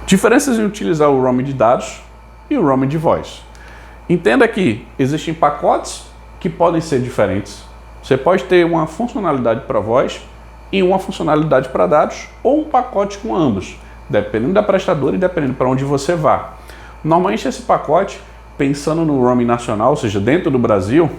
Diferenças em utilizar o roaming de dados e o roaming de voz. Entenda que existem pacotes que podem ser diferentes. Você pode ter uma funcionalidade para voz e uma funcionalidade para dados, ou um pacote com ambos, dependendo da prestadora e dependendo para onde você vá. Normalmente esse pacote, pensando no roaming nacional, ou seja, dentro do Brasil,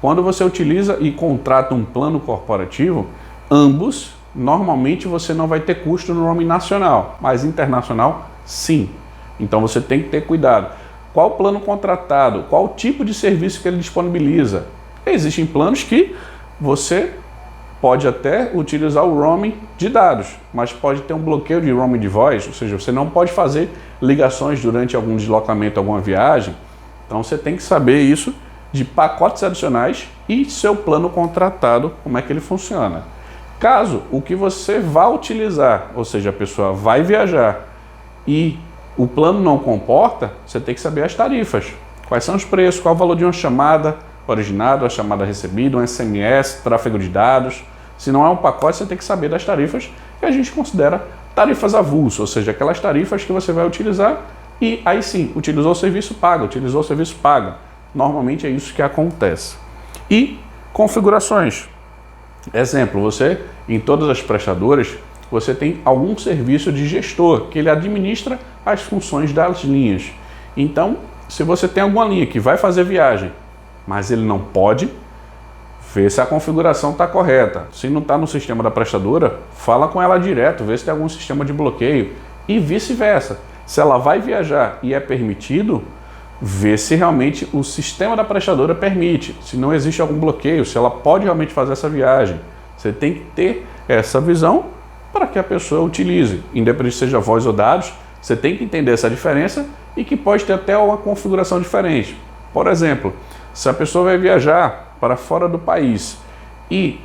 quando você utiliza e contrata um plano corporativo, ambos, normalmente você não vai ter custo no roaming nacional, mas internacional, sim. Então você tem que ter cuidado. Qual plano contratado? Qual tipo de serviço que ele disponibiliza? Existem planos que você pode até utilizar o roaming de dados, mas pode ter um bloqueio de roaming de voz, ou seja, você não pode fazer ligações durante algum deslocamento, alguma viagem. Então você tem que saber isso de pacotes adicionais e seu plano contratado, como é que ele funciona. Caso o que você vá utilizar, ou seja, a pessoa vai viajar e o plano não comporta, você tem que saber as tarifas. Quais são os preços, qual o valor de uma chamada originada, uma chamada recebida, um SMS, tráfego de dados. Se não é um pacote, você tem que saber das tarifas que a gente considera tarifas avulso, ou seja, aquelas tarifas que você vai utilizar e aí sim, utilizou o serviço, paga, utilizou o serviço, paga. Normalmente é isso que acontece. E configurações. Exemplo, você, em todas as prestadoras, você tem algum serviço de gestor, que ele administra as funções das linhas. Então, se você tem alguma linha que vai fazer viagem, mas ele não pode, vê se a configuração está correta. Se não está no sistema da prestadora, fala com ela direto, vê se tem algum sistema de bloqueio e vice-versa. Se ela vai viajar e é permitido, vê se realmente o sistema da prestadora permite, se não existe algum bloqueio, se ela pode realmente fazer essa viagem. Você tem que ter essa visão para que a pessoa utilize, independente seja voz ou dados, você tem que entender essa diferença e que pode ter até uma configuração diferente. Por exemplo, se a pessoa vai viajar para fora do país e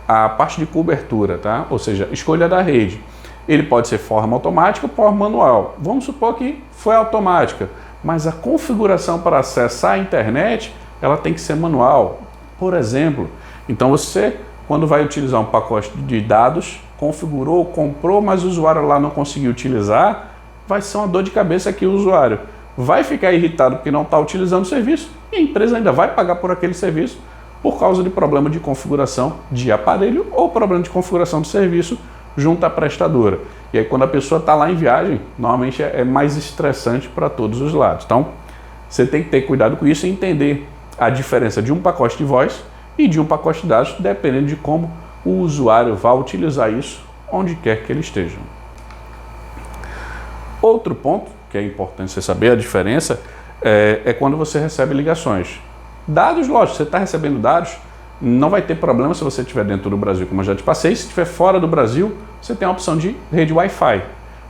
a parte de cobertura, tá? Ou seja, escolha da rede, ele pode ser forma automática ou forma manual. Vamos supor que foi automática, mas a configuração para acessar a internet, ela tem que ser manual, por exemplo. Então você, quando vai utilizar um pacote de dados, configurou, comprou, mas o usuário lá não conseguiu utilizar, vai ser uma dor de cabeça que o usuário vai ficar irritado porque não está utilizando o serviço e a empresa ainda vai pagar por aquele serviço por causa de problema de configuração de aparelho ou problema de configuração do serviço junto à prestadora. E aí quando a pessoa está lá em viagem, normalmente é mais estressante para todos os lados. Então, você tem que ter cuidado com isso e entender a diferença de um pacote de voz e de um pacote de dados, dependendo de como o usuário vai utilizar isso onde quer que ele esteja. Outro ponto que é importante você saber a diferença é quando você recebe ligações. Dados, lógico, você está recebendo dados, não vai ter problema se você estiver dentro do Brasil, como eu já te passei. Se estiver fora do Brasil, você tem a opção de rede Wi-Fi.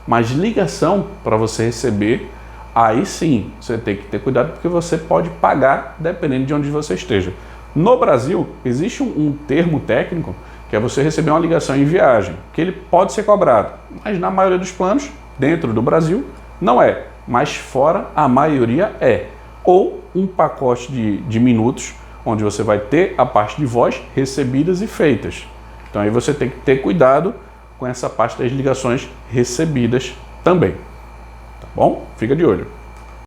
Mas ligação, para você receber, aí sim, você tem que ter cuidado porque você pode pagar dependendo de onde você esteja. No Brasil, existe um termo técnico que é você receber uma ligação em viagem, que ele pode ser cobrado, mas na maioria dos planos, dentro do Brasil, não é, mas fora a maioria é. Ou um pacote de minutos, onde você vai ter a parte de voz recebidas e feitas. Então aí você tem que ter cuidado com essa parte das ligações recebidas também. Tá bom? Fica de olho.